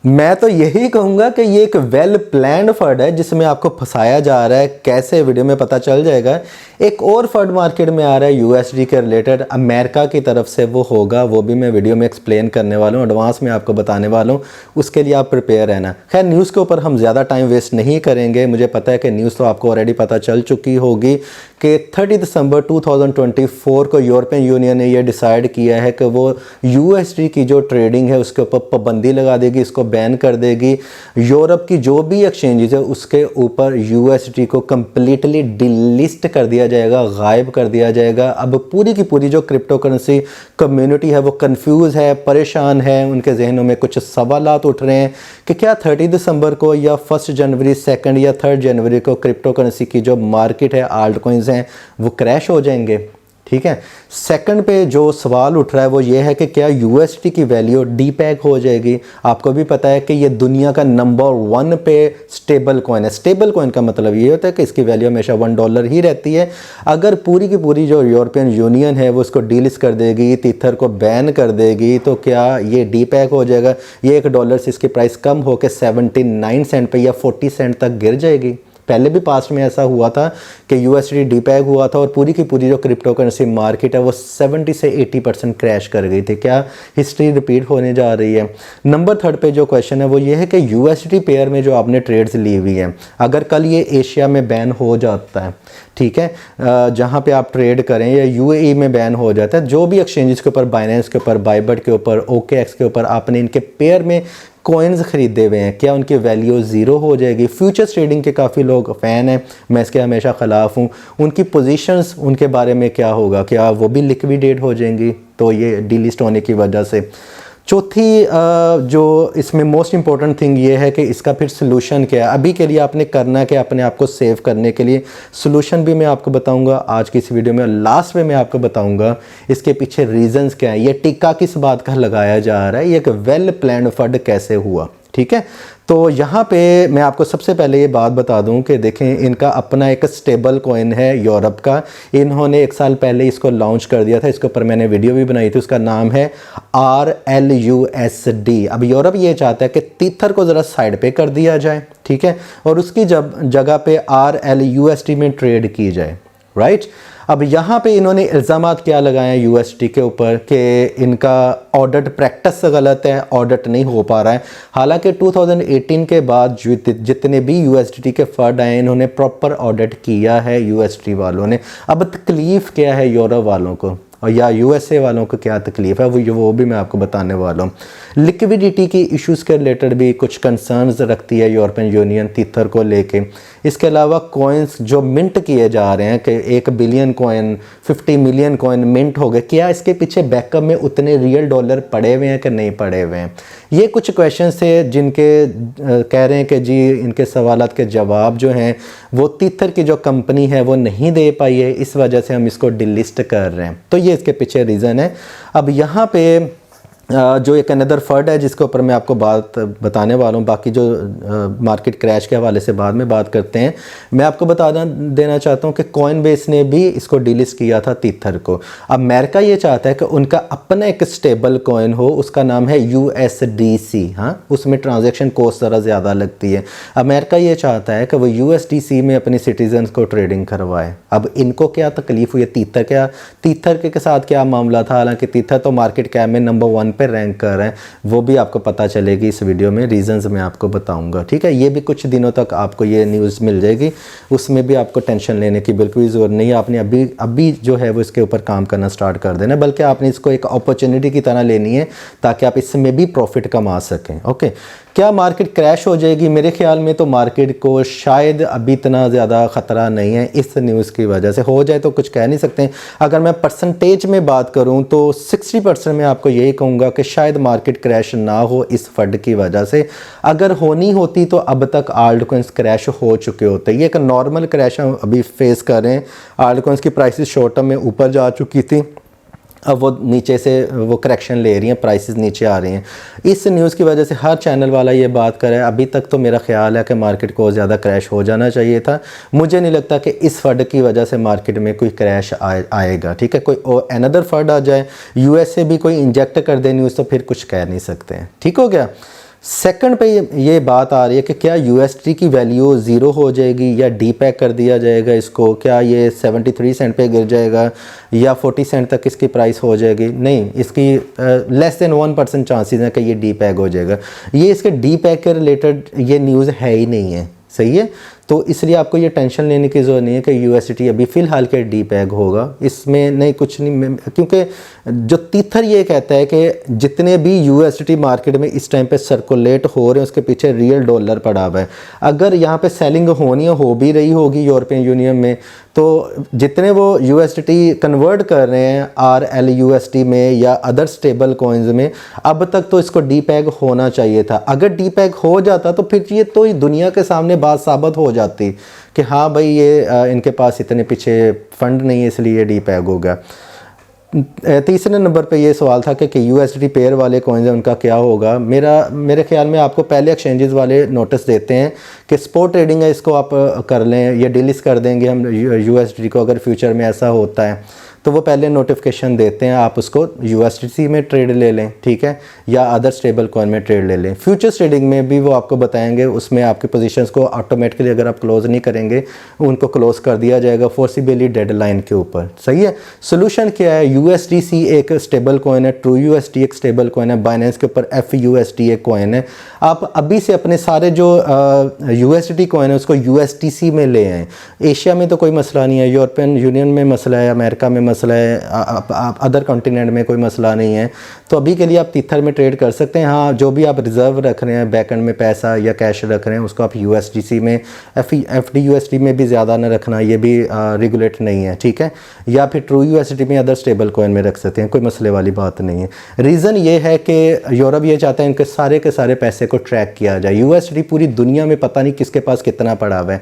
मैं तो यही कहूँगा कि ये एक वेल प्लान्ड फंड है जिसमें आपको फंसाया जा रहा है। कैसे, वीडियो में पता चल जाएगा। एक और फंड मार्केट में आ रहा है यूएसडी के रिलेटेड, अमेरिका की तरफ से वो होगा, वो भी मैं वीडियो में एक्सप्लेन करने वाला हूँ, एडवांस में आपको बताने वाला हूँ। उसके लिए आप प्रिपेयर रहना। खैर, न्यूज़ के ऊपर हम ज़्यादा टाइम वेस्ट नहीं करेंगे। मुझे पता है कि न्यूज़ तो आपको ऑलरेडी पता चल चुकी होगी कि 30 दिसंबर 2024 को यूरोपियन यूनियन ने यह डिसाइड किया है कि वो यूएसडी की जो ट्रेडिंग है उसके ऊपर पाबंदी लगा देगी, इसको बैन कर देगी। यूरोप की जो भी एक्सचेंजेस है उसके ऊपर यूएसडी को कंप्लीटली डिलिस्ट कर दिया जाएगा, गायब कर दिया जाएगा। अब पूरी की पूरी जो क्रिप्टो करेंसी कम्युनिटी है वो कंफ्यूज है, परेशान है। उनके जहनों में कुछ सवालात उठ रहे हैं कि क्या 30 दिसंबर को या 1 जनवरी, 2 या 3 जनवरी को क्रिप्टो करेंसी की जो मार्केट है, आल्ट कॉइन्स हैं, वो क्रैश हो जाएंगे। ठीक है। सेकंड पे जो सवाल उठ रहा है वो ये है कि क्या यूएसडी की वैल्यू डीपैग हो जाएगी। आपको भी पता है कि ये दुनिया का नंबर 1 पे स्टेबल कॉइन है। स्टेबल कॉइन का मतलब ये होता है कि इसकी वैल्यू हमेशा $1 ही रहती है। अगर पूरी की पूरी जो यूरोपियन यूनियन है वो इसको डीलिस्ट कर देगी, टीथर को बैन कर देगी, तो क्या ये डीपैग हो जाएगा? ये $1 से इसकी प्राइस कम होकर 79 सेंट पे या 40 सेंट तक गिर जाएगी। पहले भी पास्ट में ऐसा हुआ था कि यूएसडी डीपैग हुआ था और पूरी की पूरी जो क्रिप्टो करेंसी मार्केट है वो 70 से 80% क्रैश कर गई थी। क्या हिस्ट्री रिपीट होने जा रही है? नंबर 3 पे जो क्वेश्चन है वो ये है कि यूएसडी पेयर में जो आपने ट्रेड्स ली हुई है, अगर कल ये एशिया में बैन हो जाता है, ठीक है, जहाँ पे आप ट्रेड करें, या यूएई में बैन हो जाता है, जो भी एक्सचेंजेस के ऊपर, बाइनेंस के ऊपर, बाइबट के ऊपर, ओकेएक्स के ऊपर आपने इनके पेयर में कॉइन्स खरीदे हुए हैं, क्या उनकी वैल्यू ज़ीरो हो जाएगी? फ्यूचर्स ट्रेडिंग के काफ़ी लोग फ़ैन हैं, मैं इसके हमेशा ख़िलाफ़ हूँ। उनकी पोजीशंस, उनके बारे में क्या होगा? क्या वो भी लिक्विडेट हो जाएंगी? तो ये डीलिस्ट होने की वजह से। चौथी जो इसमें मोस्ट इम्पॉर्टेंट थिंग ये है कि इसका फिर सोल्यूशन क्या है। अभी के लिए आपने करना है कि अपने आप को सेव करने के लिए सोल्यूशन भी मैं आपको बताऊंगा आज की इस वीडियो में। लास्ट में मैं आपको बताऊंगा इसके पीछे रीजंस क्या है, ये टिक्का किस बात का लगाया जा रहा है, ये एक वेल प्लान्ड फंड कैसे हुआ। ठीक है, तो यहाँ पे मैं आपको सबसे पहले ये बात बता दूं कि देखें, इनका अपना एक स्टेबल कॉइन है यूरोप का। इन्होंने 1 साल पहले इसको लॉन्च कर दिया था, इसके ऊपर मैंने वीडियो भी बनाई थी। उसका नाम है RLUSD। अब यूरोप ये चाहता है कि टीथर को ज़रा साइड पे कर दिया जाए, ठीक है, और उसकी जगह पे RLUSD में ट्रेड की जाए, राइट। अब यहाँ पे इन्होंने इल्ज़ामात क्या लगाए हैं यूएसडी के ऊपर कि इनका ऑडिट प्रैक्टिस गलत है, ऑडिट नहीं हो पा रहा है। हालांकि 2018 के बाद जितने भी यूएसडी के फंड आए, इन्होंने प्रॉपर ऑडिट किया है यूएसडी वालों ने। अब तकलीफ़ क्या है यूरोप वालों को और या यूएसए वालों को क्या तकलीफ़ है, वो भी मैं आपको बताने वाला हूँ। लिक्विडिटी की इश्यूज़ के रिलेटेड भी कुछ कंसर्न्स रखती है यूरोपियन यूनियन टीथर को लेके। इसके अलावा कॉइन्स जो मिंट किए जा रहे हैं कि 1 billion coin, 50 million coin mint हो गए, क्या इसके पीछे बैकअप में उतने रियल डॉलर पड़े हुए हैं कि नहीं पड़े हुए हैं? ये कुछ क्वेश्चंस थे जिनके कह रहे हैं कि जी इनके सवालात के जवाब जो हैं वो टीथर की जो कंपनी है वो नहीं दे पाई है, इस वजह से हम इसको डिलिस्ट कर रहे हैं। तो ये इसके पीछे रीज़न है। अब यहाँ पे जो एक अनदर फंड है जिसके ऊपर मैं आपको बात बताने वाला हूँ, बाकी जो मार्केट क्रैश के हवाले से बाद में बात करते हैं। मैं आपको बता देना चाहता हूँ कि कॉइनबेस ने भी इसको डिलिस्ट किया था टीथर को। अब अमेरिका ये चाहता है कि उनका अपना एक स्टेबल कॉइन हो, उसका नाम है USDC। हाँ, उसमें ट्रांजेक्शन कॉस्ट ज़रा ज़्यादा लगती है। अमेरिका ये चाहता है कि वो USDC में अपने सिटीजन्स को ट्रेडिंग करवाए। अब इनको क्या तकलीफ़ हुई है? टीथर के साथ क्या मामला था? हालांकि टीथर तो मार्केट कैप में नंबर 1 पे रैंक कर रहे हैं, वो भी आपको पता चलेगी इस वीडियो में, रीजंस मैं आपको बताऊंगा। ठीक है, ये भी कुछ दिनों तक आपको ये न्यूज़ मिल जाएगी, उसमें भी आपको टेंशन लेने की बिल्कुल भी ज़रूरत नहीं है। आपने अभी जो है वो इसके ऊपर काम करना स्टार्ट कर देना, बल्कि आपने इसको एक अपॉर्चुनिटी की तरह लेनी है ताकि आप इसमें भी प्रॉफिट कमा सकें। ओके, क्या मार्केट क्रैश हो जाएगी? मेरे ख्याल में तो मार्केट को शायद अभी इतना ज़्यादा ख़तरा नहीं है इस न्यूज़ की वजह से। हो जाए तो कुछ कह नहीं सकते। अगर मैं परसेंटेज में बात करूं तो 60% में आपको यही कहूँगा कि शायद मार्केट क्रैश ना हो इस फंड की वजह से। अगर होनी होती तो अब तक आल्ट कॉइन्स क्रैश हो चुके होते। ये एक नॉर्मल क्रैश हम अभी फेस कर रहे हैं। आल्ट कॉइन्स की प्राइसेस शॉर्ट टर्म में ऊपर जा चुकी थी, अब वो नीचे से वो करेक्शन ले रही हैं, प्राइसेस नीचे आ रही हैं। इस न्यूज़ की वजह से हर चैनल वाला ये बात करे। अभी तक तो मेरा ख्याल है कि मार्केट को ज़्यादा क्रैश हो जाना चाहिए था। मुझे नहीं लगता कि इस फंड की वजह से मार्केट में कोई क्रैश आएगा। ठीक है, कोई अनदर फंड आ जाए, यूएसए भी कोई इंजेक्ट कर दे न्यूज़, तो फिर कुछ कह नहीं सकते हैं। ठीक हो गया। सेकंड पे ये बात आ रही है कि क्या यूएसडी की वैल्यू ज़ीरो हो जाएगी या डीपैक कर दिया जाएगा इसको, क्या ये 73 सेंट पे गिर जाएगा या 40 सेंट तक इसकी प्राइस हो जाएगी। नहीं, इसकी लेस देन 1% चांसेस हैं कि ये डीपैक हो जाएगा। ये इसके डीपैक के रिलेटेड ये न्यूज़ है ही नहीं है, सही है। तो इसलिए आपको ये टेंशन लेने की ज़रूरत नहीं है कि यूएसडी अभी फ़िलहाल के डीपैक होगा, इसमें नहीं कुछ नहीं। क्योंकि जो तीथर ये कहता है कि जितने भी यूएसडी मार्केट में इस टाइम पे सर्कुलेट हो रहे हैं उसके पीछे रियल डॉलर पड़ा हुआ है। अगर यहाँ पे सेलिंग होनी हो भी रही होगी यूरोपियन यूनियन में, तो जितने वो यूएसडी कन्वर्ट कर रहे हैं RLUSD में या अदर स्टेबल कॉइन्स में, अब तक तो इसको डीपैक होना चाहिए था। अगर डीपैक हो जाता तो फिर ये तो दुनिया के सामने बात साबित हो जाती कि हाँ भाई ये इनके पास इतने पीछे फंड नहीं है इसलिए डीपैक होगा। तीसरे नंबर पे ये सवाल था कि यूएसडी पेयर वाले कॉइन्स हैं उनका क्या होगा। मेरे ख्याल में आपको पहले एक्सचेंजेस वाले नोटिस देते हैं कि स्पॉट ट्रेडिंग है, इसको आप कर लें, ये डिलिस्ट कर देंगे हम यूएसडी को अगर फ्यूचर में ऐसा होता है तो वो पहले नोटिफिकेशन देते हैं, आप उसको यूएसडी में ट्रेड ले लें, ठीक है, या अदर स्टेबल कॉइन में ट्रेड ले लें। फ्यूचर ट्रेडिंग में भी वो आपको बताएंगे, उसमें आपकी पोजीशंस को ऑटोमेटिकली अगर आप क्लोज नहीं करेंगे उनको क्लोज कर दिया जाएगा फोर्सिबली डेडलाइन के ऊपर, सही है। सोल्यूशन क्या है, USDC एक स्टेबल कॉइन है, ट्रू USD एक स्टेबल कॉइन है, बाइनेंस के ऊपर FUSD एक कॉइन है। आप अभी से अपने सारे जो USD कॉइन है उसको USDC में ले आएँ। एशिया में तो कोई मसला नहीं है, यूरोपियन यूनियन में मसला है, अमेरिका में मसला है, अदर कॉन्टिनेंट में कोई मसला नहीं है। तो अभी के लिए आप तीथर में ट्रेड कर सकते हैं। हाँ, जो भी आप रिजर्व रख रहे हैं बैकएंड में पैसा या कैश रख रहे हैं उसको आप USDC में, FDUSD में भी ज़्यादा ना रखना, ये भी रेगुलेट नहीं है, ठीक है। या फिर ट्रू USD में अदर स्टेबल कॉइन में रख सकते हैं, कोई मसले वाली बात नहीं है। रीज़न ये है कि यूरोप ये चाहता है इनके सारे के सारे पैसे को ट्रैक किया जाए। USD पूरी दुनिया में पता नहीं किसके पास कितना पड़ा हुआ है।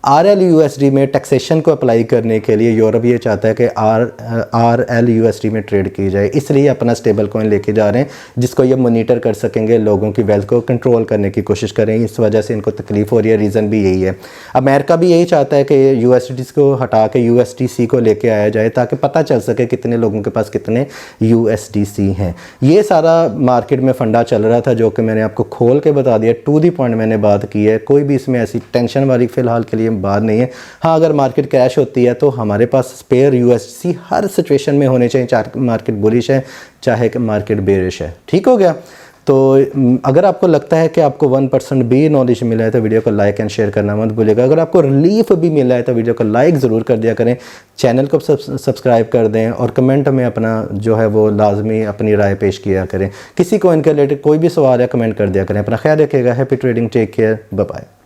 RLUSD में टैक्सेशन को अप्लाई करने के लिए यूरोप ये चाहता है कि RLUSD में ट्रेड की जाए, इसलिए अपना स्टेबल कॉइन लेके जा रहे हैं जिसको ये मॉनिटर कर सकेंगे, लोगों की वेल्थ को कंट्रोल करने की कोशिश करेंगे। इस वजह से इनको तकलीफ हो रही है, रीज़न भी यही है। अमेरिका भी यही चाहता है कि USD को हटा के USDC को लेके आया जाए ताकि पता चल सके कितने लोगों के पास कितने USDC हैं। ये सारा मार्केट में फंडा चल रहा था जो कि मैंने आपको खोल के बता दिया, टू दी पॉइंट मैंने बात की है। कोई भी इसमें ऐसी टेंशन वाली फ़िलहाल के लिए बात नहीं है। हाँ, अगर मार्केट क्रैश होती है तो हमारे पास स्पेयर USDC हर सिचुएशन में होने चाहिए, चाहे मार्केट बुलिश है चाहे मार्केट बेरिश है, ठीक हो गया। तो अगर आपको लगता है कि आपको 1% भी नॉलेज मिला है तो वीडियो को लाइक एंड शेयर करना मत भूलिएगा। अगर आपको रिलीफ भी मिला है तो वीडियो को लाइक ज़रूर कर दिया करें, चैनल को सब्सक्राइब कर दें और कमेंट में अपना जो है वो लाजमी अपनी राय पेश किया करें। किसी को इनके रिलेटेड कोई भी सवाल है कमेंट कर दिया करें। अपना ख्याल रखिएगा। Happy trading, take care, bye bye.